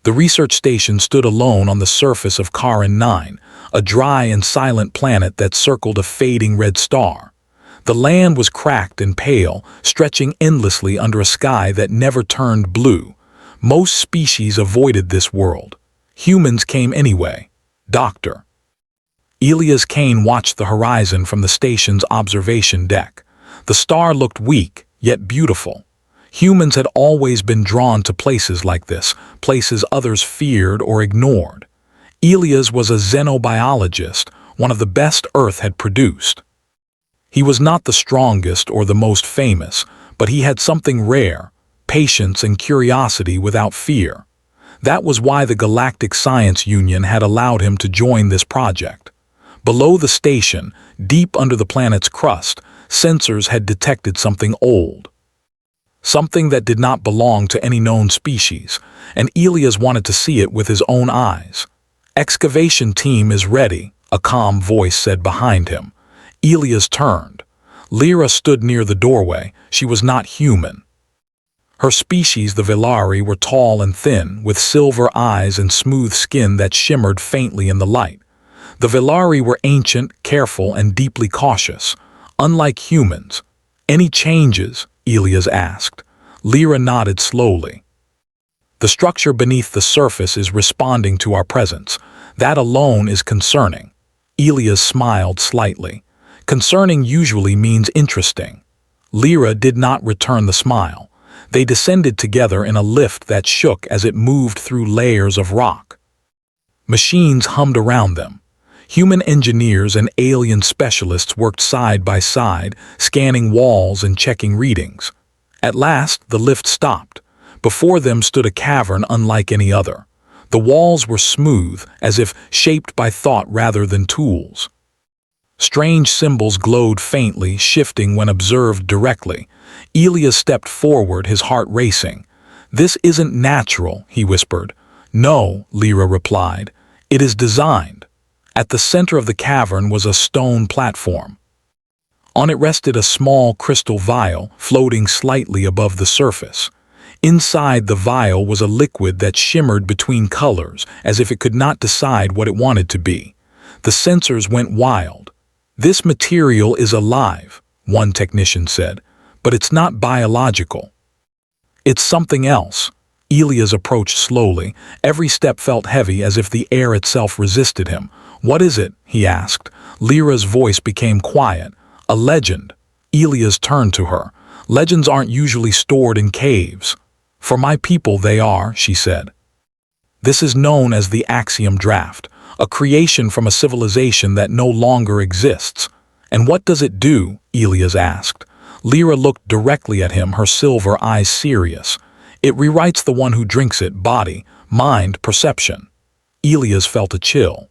The research station stood alone on the surface of Charon 9, a dry and silent planet that circled a fading red star. The land was cracked and pale, stretching endlessly under a sky that never turned blue. Most species avoided this world. Humans came anyway. Doctor. Elias Kane watched the horizon from the station's observation deck. The star looked weak, yet beautiful. Humans had always been drawn to places like this, places others feared or ignored. Elias was a xenobiologist, one of the best Earth had produced. He was not the strongest or the most famous, but he had something rare, patience and curiosity without fear. That was why the Galactic Science Union had allowed him to join this project. Below the station, deep under the planet's crust, sensors had detected something old. Something that did not belong to any known species, and Elias wanted to see it with his own eyes. "Excavation team is ready," a calm voice said behind him. Elias turned. Lyra stood near the doorway. She was not human. Her species, the Velari, were tall and thin, with silver eyes and smooth skin that shimmered faintly in the light. The Velari were ancient, careful, and deeply cautious. Unlike humans. "Any changes?" Elias asked. Lyra nodded slowly. "The structure beneath the surface is responding to our presence. That alone is concerning." Elias smiled slightly. Concerning usually means interesting. Lyra did not return the smile. They descended together in a lift that shook as it moved through layers of rock. Machines hummed around them. Human engineers and alien specialists worked side by side, scanning walls and checking readings. At last, the lift stopped. Before them stood a cavern unlike any other. The walls were smooth, as if shaped by thought rather than tools. Strange symbols glowed faintly, shifting when observed directly. Elias stepped forward, his heart racing. "This isn't natural," he whispered. "No," Lyra replied. "It is designed." At the center of the cavern was a stone platform. On it rested a small crystal vial, floating slightly above the surface. Inside the vial was a liquid that shimmered between colors, as if it could not decide what it wanted to be. The sensors went wild. "This material is alive," one technician said, "but it's not biological. It's something else." Elias approached slowly. Every step felt heavy, as if the air itself resisted him. "What is it?" he asked. Lyra's voice became quiet. "A legend." Elias turned to her. "Legends aren't usually stored in caves." "For my people they are," she said. "This is known as the Axiom Draft, a creation from a civilization that no longer exists." "And what does it do?" Elias asked. Lyra looked directly at him, her silver eyes serious. "It rewrites the one who drinks it, body, mind, perception." Elias felt a chill.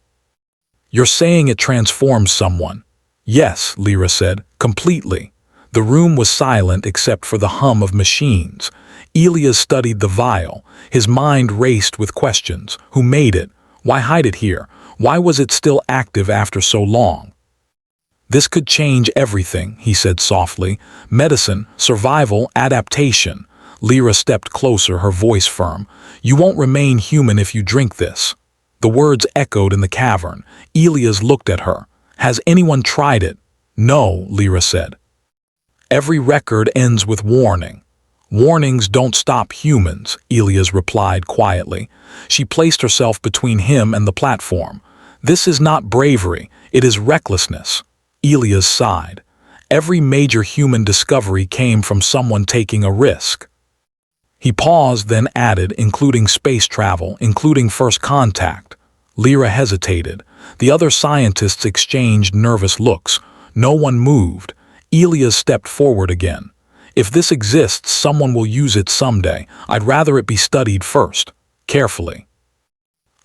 "You're saying it transforms someone?" "Yes," Lyra said, "completely." The room was silent except for the hum of machines. Elias studied the vial. His mind raced with questions. Who made it? Why hide it here? Why was it still active after so long? "This could change everything," he said softly. "Medicine, survival, adaptation." Lyra stepped closer, her voice firm. "You won't remain human if you drink this." The words echoed in the cavern. Elias looked at her. "Has anyone tried it?" "No," Lyra said. "Every record ends with warning." "Warnings don't stop humans," Elias replied quietly. She placed herself between him and the platform. "This is not bravery, it is recklessness." Elias sighed. Every major human discovery came from someone taking a risk. He paused, then added, "including space travel, including first contact." Lyra hesitated. The other scientists exchanged nervous looks. No one moved. Elias stepped forward again. "If this exists, someone will use it someday. I'd rather it be studied first, carefully."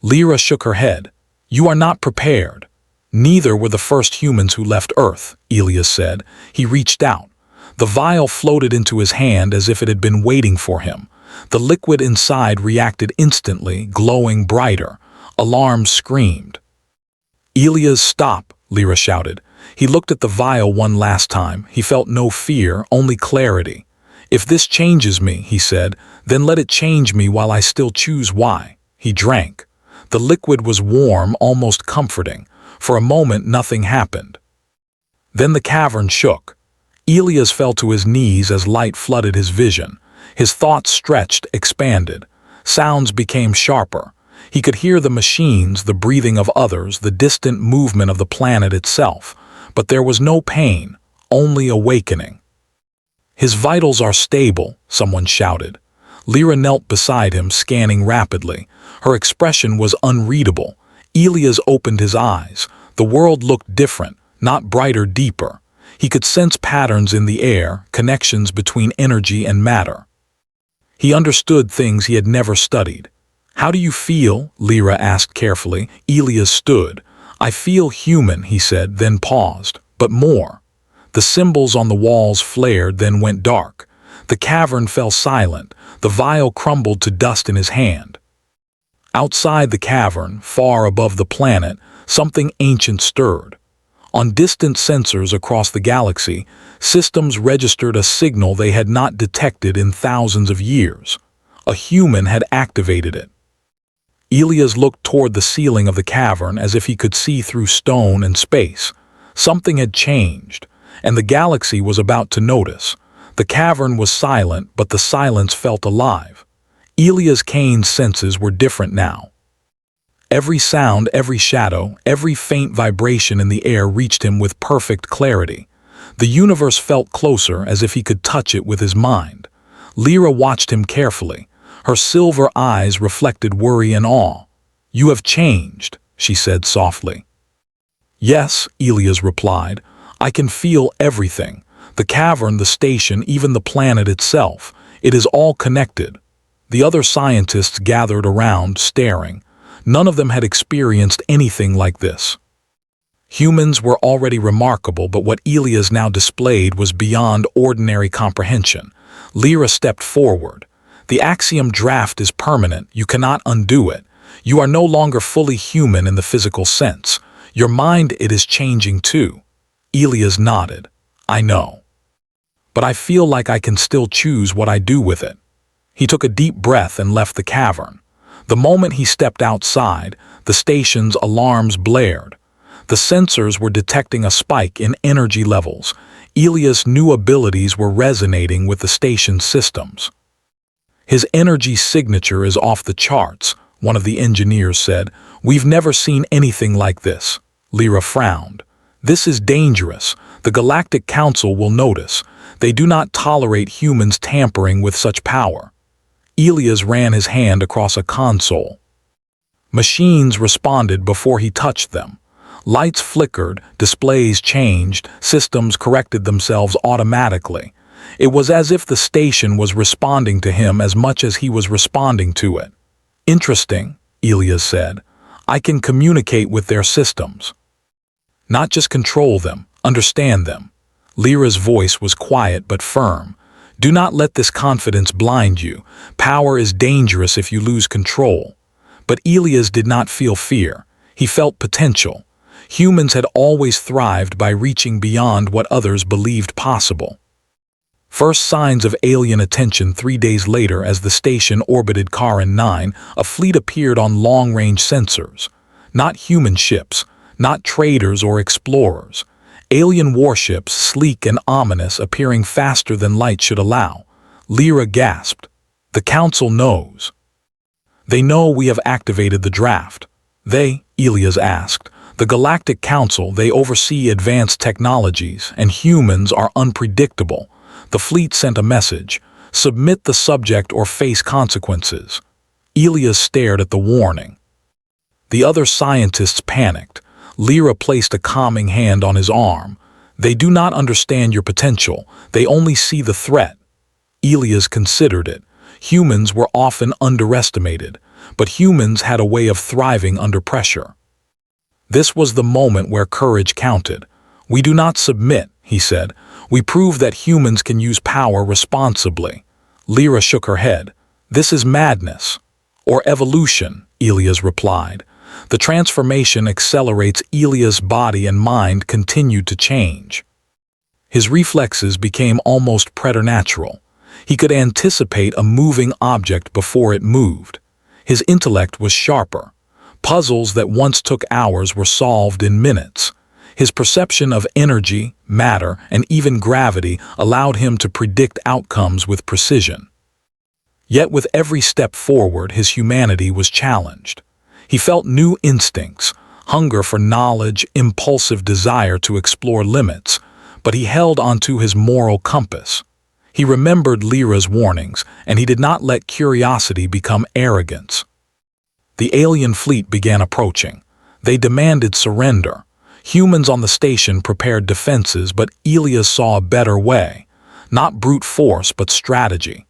Lyra shook her head. "You are not prepared." "Neither were the first humans who left Earth," Elias said. He reached out. The vial floated into his hand as if it had been waiting for him. The liquid inside reacted instantly, glowing brighter. Alarms screamed. "Elias, stop!" Lyra shouted. He looked at the vial one last time. He felt no fear, only clarity. "If this changes me," he said, "then let it change me while I still choose why." He drank. The liquid was warm, almost comforting. For a moment, nothing happened. Then the cavern shook. Elias fell to his knees as light flooded his vision. His thoughts stretched, expanded. Sounds became sharper. He could hear the machines, the breathing of others, the distant movement of the planet itself. But there was no pain, only awakening. "His vitals are stable," someone shouted. Lyra knelt beside him, scanning rapidly. Her expression was unreadable. Elias opened his eyes. The world looked different, not brighter, deeper. He could sense patterns in the air, connections between energy and matter. He understood things he had never studied. "How do you feel?" Lyra asked carefully. Elias stood. "I feel human," he said, then paused. "But more." The symbols on the walls flared, then went dark. The cavern fell silent. The vial crumbled to dust in his hand. Outside the cavern, far above the planet, something ancient stirred. On distant sensors across the galaxy, systems registered a signal they had not detected in thousands of years. A human had activated it. Elias looked toward the ceiling of the cavern as if he could see through stone and space. Something had changed, and the galaxy was about to notice. The cavern was silent, but the silence felt alive. Elias Kane's senses were different now. Every sound, every shadow, every faint vibration in the air reached him with perfect clarity. The universe felt closer, as if he could touch it with his mind. Lyra watched him carefully. Her silver eyes reflected worry and awe. "You have changed," she said softly. "Yes," Elias replied. "I can feel everything. The cavern, the station, even the planet itself. It is all connected." The other scientists gathered around, staring. None of them had experienced anything like this. Humans were already remarkable, but what Elias now displayed was beyond ordinary comprehension. Lyra stepped forward. "The axiom draft is permanent. You cannot undo it. You are no longer fully human in the physical sense. Your mind, it is changing too." Elias nodded. "I know. But I feel like I can still choose what I do with it." He took a deep breath and left the cavern. The moment he stepped outside, the station's alarms blared. The sensors were detecting a spike in energy levels. Elias' new abilities were resonating with the station's systems. "His energy signature is off the charts," one of the engineers said. "We've never seen anything like this." Lyra frowned. "This is dangerous. The Galactic Council will notice. They do not tolerate humans tampering with such power." Elias ran his hand across a console. Machines responded before he touched them. Lights flickered, displays changed, systems corrected themselves automatically. It was as if the station was responding to him as much as he was responding to it. "Interesting," Elias said. "I can communicate with their systems. Not just control them, understand them." Lyra's voice was quiet but firm. "Do not let this confidence blind you. Power is dangerous if you lose control." But Elias did not feel fear. He felt potential. Humans had always thrived by reaching beyond what others believed possible. First signs of alien attention 3 days later. As the station orbited Charon 9, a fleet appeared on long-range sensors. Not human ships, not traders or explorers. Alien warships, sleek and ominous, appearing faster than light should allow. Lyra gasped. "The Council knows." "They know we have activated the draft." "They?" Elias asked. "The Galactic Council, they oversee advanced technologies, and humans are unpredictable. The fleet sent a message. Submit the subject or face consequences." Elias stared at the warning. The other scientists panicked. Lyra placed a calming hand on his arm. "They do not understand your potential. They only see the threat." Elias considered it. Humans were often underestimated, but humans had a way of thriving under pressure. This was the moment where courage counted. "We do not submit," he said. "We prove that humans can use power responsibly." Lyra shook her head. "This is madness." "Or evolution," Elias replied. The transformation accelerates. Elias' body and mind continued to change. His reflexes became almost preternatural. He could anticipate a moving object before it moved. His intellect was sharper. Puzzles that once took hours were solved in minutes. His perception of energy, matter, and even gravity allowed him to predict outcomes with precision. Yet with every step forward, his humanity was challenged. He felt new instincts, hunger for knowledge, impulsive desire to explore limits, but he held onto his moral compass. He remembered Lyra's warnings, and he did not let curiosity become arrogance. The alien fleet began approaching. They demanded surrender. Humans on the station prepared defenses, but Ilias saw a better way. Not brute force, but strategy.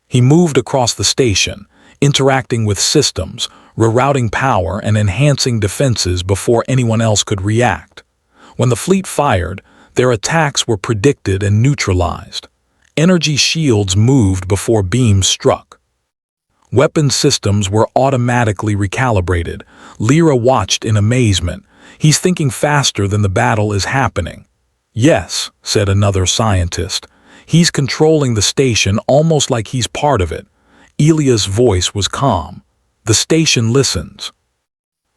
He moved across the station, interacting with systems, rerouting power and enhancing defenses before anyone else could react. When the fleet fired, their attacks were predicted and neutralized. Energy shields moved before beams struck. Weapon systems were automatically recalibrated. Lyra watched in amazement. He's thinking faster than the battle is happening. Yes, said another scientist. He's controlling the station almost like he's part of it. Ilia's voice was calm. The station listens.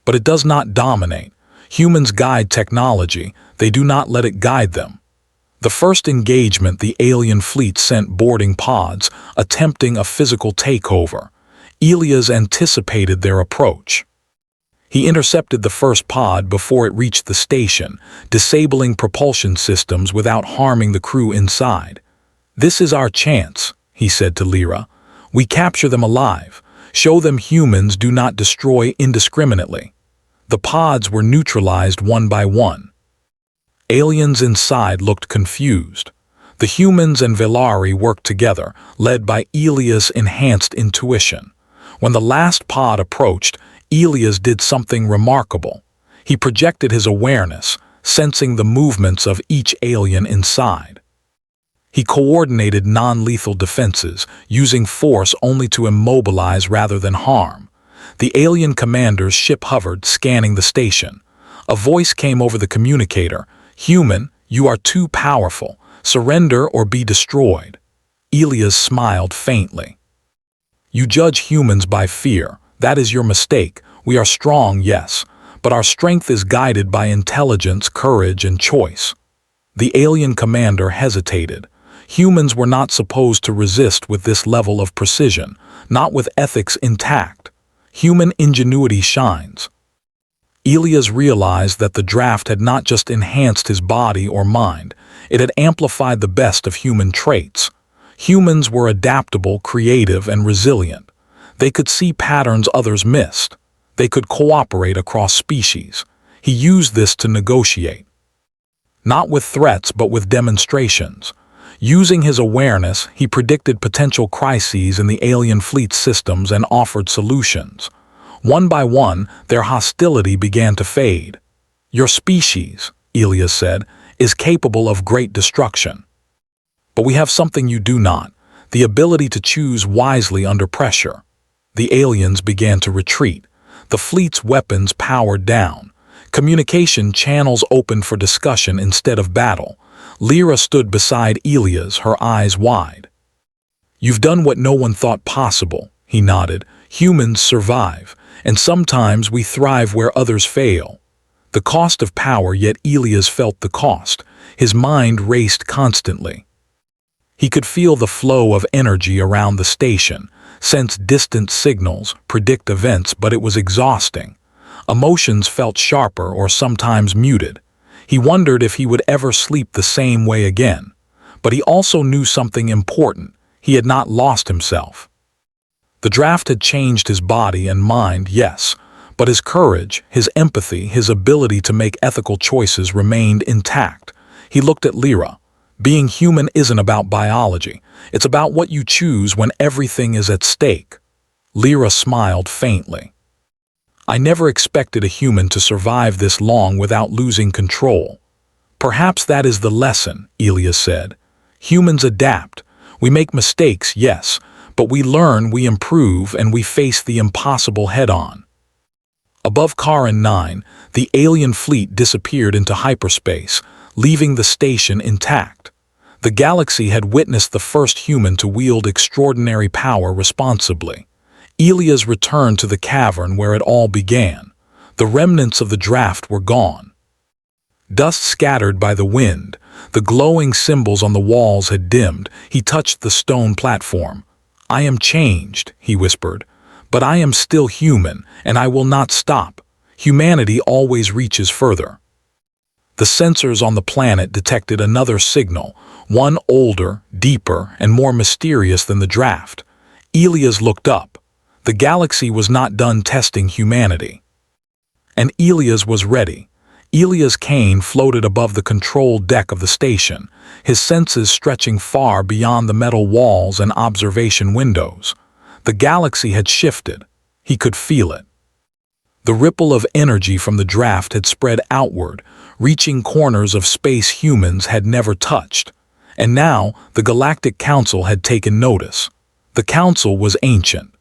But it does not dominate. Humans guide technology. They do not let it guide them. The first engagement, the alien fleet sent boarding pods, attempting a physical takeover. Ilias anticipated their approach. He intercepted the first pod before it reached the station, disabling propulsion systems without harming the crew inside. "This is our chance," he said to Lyra. "We capture them alive. Show them humans do not destroy indiscriminately." The pods were neutralized one by one. Aliens inside looked confused. The humans and Velari worked together, led by Ilias' enhanced intuition. When the last pod approached, Ilias did something remarkable. He projected his awareness, sensing the movements of each alien inside. He coordinated non-lethal defenses, using force only to immobilize rather than harm. The alien commander's ship hovered, scanning the station. A voice came over the communicator. "Human, you are too powerful. Surrender or be destroyed." Ilias smiled faintly. "You judge humans by fear. That is your mistake. We are strong, yes, but our strength is guided by intelligence, courage, and choice." The alien commander hesitated. Humans were not supposed to resist with this level of precision, not with ethics intact. Human ingenuity shines. Ilias realized that the draft had not just enhanced his body or mind, it had amplified the best of human traits. Humans were adaptable, creative, and resilient. They could see patterns others missed. They could cooperate across species. He used this to negotiate. Not with threats, but with demonstrations. Using his awareness, he predicted potential crises in the alien fleet systems and offered solutions. One by one, their hostility began to fade. "Your species," Ilias said, "is capable of great destruction. But we have something you do not, the ability to choose wisely under pressure." The aliens began to retreat. The fleet's weapons powered down. Communication channels opened for discussion instead of battle. Lyra stood beside Ilias, her eyes wide. "You've done what no one thought possible," he nodded. "Humans survive, and sometimes we thrive where others fail." The cost of power, yet Ilias felt the cost. His mind raced constantly. He could feel the flow of energy around the station, sense distant signals, predict events, but it was exhausting. Emotions felt sharper or sometimes muted. He wondered if he would ever sleep the same way again. But he also knew something important. He had not lost himself. The draft had changed his body and mind, yes, but his courage, his empathy, his ability to make ethical choices remained intact. He looked at Lyra. Being human isn't about biology. It's about what you choose when everything is at stake. Lyra smiled faintly. "I never expected a human to survive this long without losing control." "Perhaps that is the lesson," Ilias said. "Humans adapt. We make mistakes, yes, but we learn, we improve, and we face the impossible head-on." Above Karin 9, the alien fleet disappeared into hyperspace, leaving the station intact. The galaxy had witnessed the first human to wield extraordinary power responsibly. Elias returned to the cavern where it all began. The remnants of the draft were gone. Dust scattered by the wind, the glowing symbols on the walls had dimmed. He touched the stone platform. "I am changed," he whispered, "but I am still human, and I will not stop. Humanity always reaches further." The sensors on the planet detected another signal, one older, deeper, and more mysterious than the draft. Elias looked up. The galaxy was not done testing humanity. And Elias was ready. Elias Kane floated above the control deck of the station, his senses stretching far beyond the metal walls and observation windows. The galaxy had shifted. He could feel it. The ripple of energy from the draft had spread outward, reaching corners of space humans had never touched. And now the Galactic Council had taken notice. The council was ancient,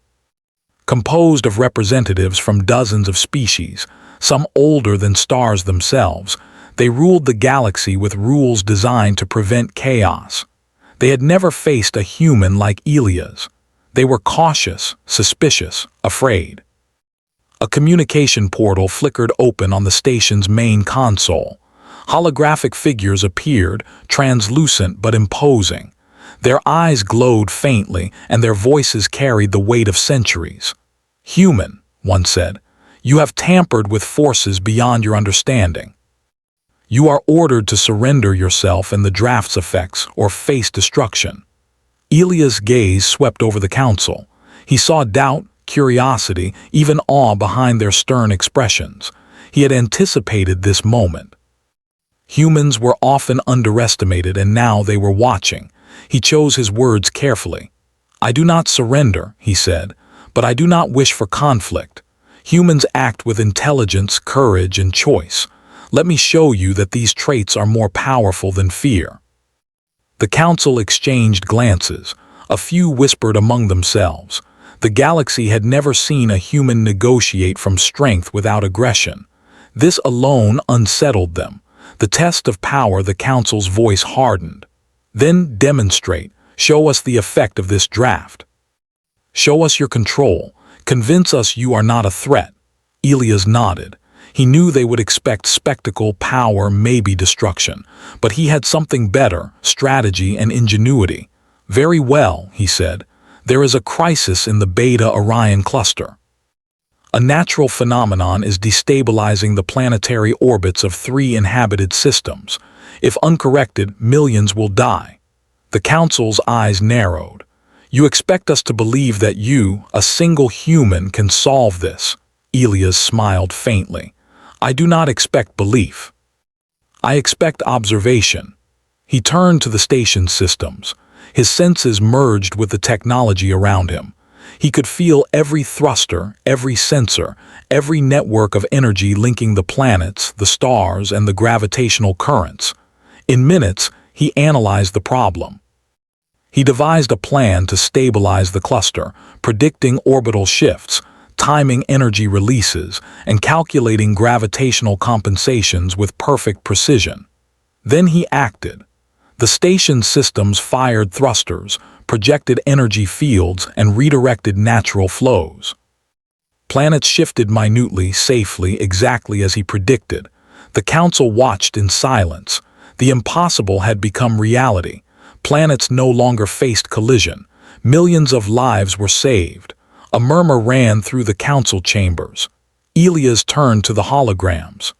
composed of representatives from dozens of species, some older than stars themselves. They ruled the galaxy with rules designed to prevent chaos. They had never faced a human like Elias. They were cautious, suspicious, afraid. A communication portal flickered open on the station's main console. Holographic figures appeared, translucent but imposing. Their eyes glowed faintly, and their voices carried the weight of centuries. "Human," one said, "you have tampered with forces beyond your understanding. You are ordered to surrender yourself and the draft's effects or face destruction." Elias' gaze swept over the council. He saw doubt, curiosity, even awe behind their stern expressions. He had anticipated this moment. Humans were often underestimated, and now they were watching. He chose his words carefully. "I do not surrender," he said, "but I do not wish for conflict. Humans act with intelligence, courage, and choice. Let me show you that these traits are more powerful than fear." The council exchanged glances. A few whispered among themselves. The galaxy had never seen a human negotiate from strength without aggression. This alone unsettled them. The test of power, the council's voice hardened. "Then demonstrate. Show us the effect of this draft. Show us your control. Convince us you are not a threat." Elias nodded. He knew they would expect spectacle, power, maybe destruction. But he had something better, strategy and ingenuity. "Very well," he said. "There is a crisis in the Beta Orion cluster. A natural phenomenon is destabilizing the planetary orbits of 3 inhabited systems. If uncorrected, millions will die." The council's eyes narrowed. "You expect us to believe that you, a single human, can solve this?" Elias smiled faintly. "I do not expect belief. I expect observation." He turned to the station systems. His senses merged with the technology around him. He could feel every thruster, every sensor, every network of energy linking the planets, the stars, and the gravitational currents. In minutes, he analyzed the problem. He devised a plan to stabilize the cluster, predicting orbital shifts, timing energy releases, and calculating gravitational compensations with perfect precision. Then he acted. The station systems fired thrusters, projected energy fields, and redirected natural flows. Planets shifted minutely, safely, exactly as he predicted. The council watched in silence. The impossible had become reality. Planets no longer faced collision. Millions of lives were saved. A murmur ran through the council chambers. Elias turned to the holograms.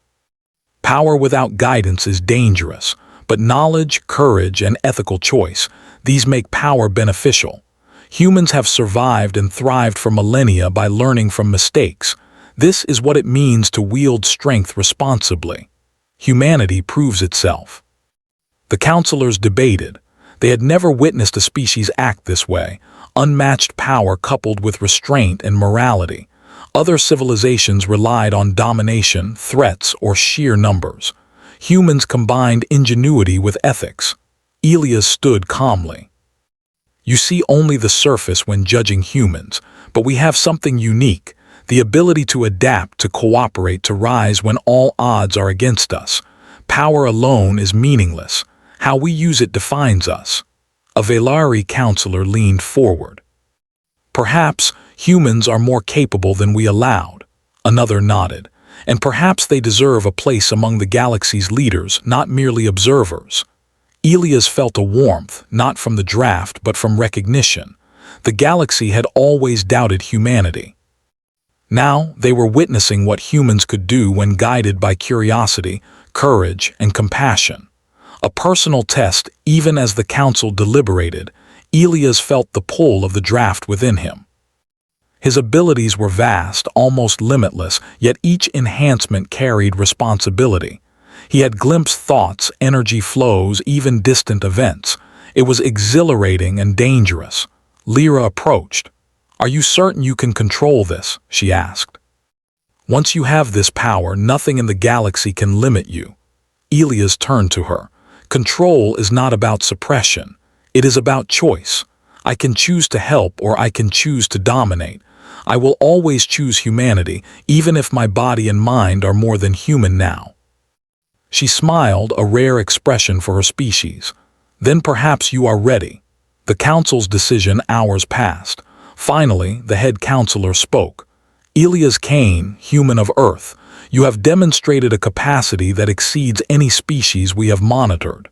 "Power without guidance is dangerous, but knowledge, courage, and ethical choice, these make power beneficial. Humans have survived and thrived for millennia by learning from mistakes. This is what it means to wield strength responsibly. Humanity proves itself." The counselors debated. They had never witnessed a species act this way, unmatched power coupled with restraint and morality. Other civilizations relied on domination, threats, or sheer numbers. Humans combined ingenuity with ethics. Elias stood calmly. "You see only the surface when judging humans, but we have something unique, the ability to adapt, to cooperate, to rise when all odds are against us. Power alone is meaningless. How we use it defines us." A Velari counselor leaned forward. "Perhaps Humans are more capable than we allowed. Another nodded. And perhaps they deserve a place among the galaxy's leaders, not merely observers. Elias felt a warmth, not from the draft, but from recognition. The galaxy had always doubted humanity. Now they were witnessing what humans could do when guided by curiosity, courage, and compassion. A personal test, even as the council deliberated, Elias felt the pull of the draft within him. His abilities were vast, almost limitless, yet each enhancement carried responsibility. He had glimpsed thoughts, energy flows, even distant events. It was exhilarating and dangerous. Lyra approached. "Are you certain you can control this?" she asked. "Once you have this power, nothing in the galaxy can limit you." Elias turned to her. "Control is not about suppression. It is about choice. I can choose to help or I can choose to dominate. I will always choose humanity, even if my body and mind are more than human now." She smiled, a rare expression for her species. "Then perhaps you are ready." The council's decision hours passed. Finally, the head counselor spoke. "Elias Kane, human of Earth, you have demonstrated a capacity that exceeds any species we have monitored.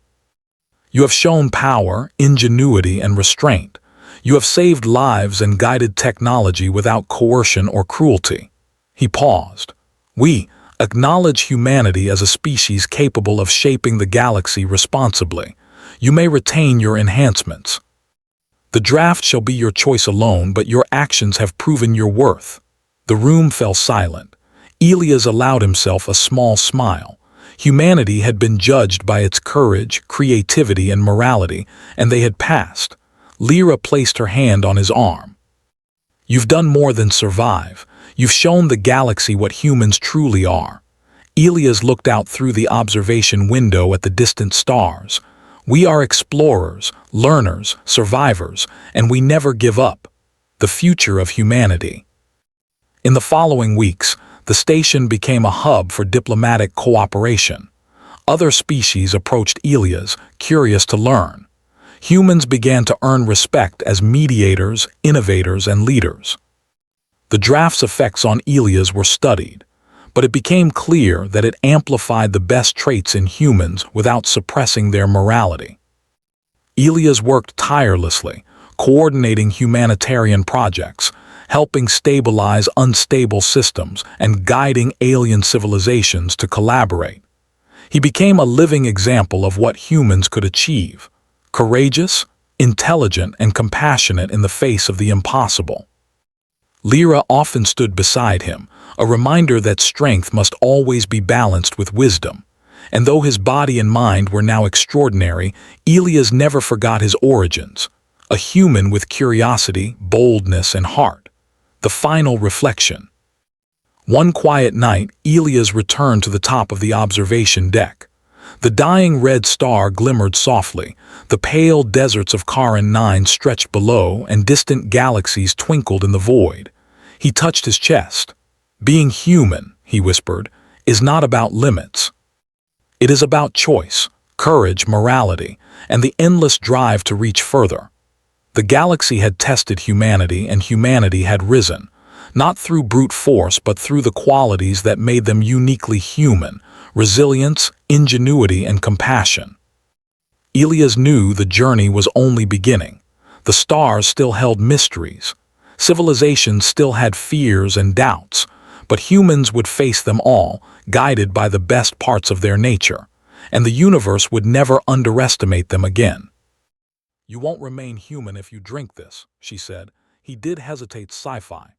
You have shown power, ingenuity, and restraint. You have saved lives and guided technology without coercion or cruelty." He paused. "We acknowledge humanity as a species capable of shaping the galaxy responsibly. You may retain your enhancements. The draft shall be your choice alone, but your actions have proven your worth." The room fell silent. Elias allowed himself a small smile. Humanity had been judged by its courage, creativity, and morality, and they had passed. Lyra placed her hand on his arm. "You've done more than survive. You've shown the galaxy what humans truly are." Elias looked out through the observation window at the distant stars. "We are explorers, learners, survivors, and we never give up." The future of humanity. In the following weeks, the station became a hub for diplomatic cooperation. Other species approached Elias, curious to learn. Humans began to earn respect as mediators, innovators, and leaders. The draft's effects on Elias were studied, but it became clear that it amplified the best traits in humans without suppressing their morality. Elias worked tirelessly, coordinating humanitarian projects, helping stabilize unstable systems, and guiding alien civilizations to collaborate. He became a living example of what humans could achieve: courageous, intelligent, and compassionate in the face of the impossible. Lyra often stood beside him, a reminder that strength must always be balanced with wisdom. And though his body and mind were now extraordinary, Elias never forgot his origins: a human with curiosity, boldness, and heart. The final reflection. One quiet night, Elias returned to the top of the observation deck. The dying red star glimmered softly, the pale deserts of Karin 9 stretched below, and distant galaxies twinkled in the void. He touched his chest. "Being human," he whispered, "is not about limits. It is about choice, courage, morality, and the endless drive to reach further." The galaxy had tested humanity, and humanity had risen, not through brute force but through the qualities that made them uniquely human: resilience, ingenuity, and compassion. Elias knew the journey was only beginning. The stars still held mysteries. Civilizations still had fears and doubts, but humans would face them all, guided by the best parts of their nature, and the universe would never underestimate them again. "You won't remain human if you drink this," she said. He did hesitate. Sci-fi.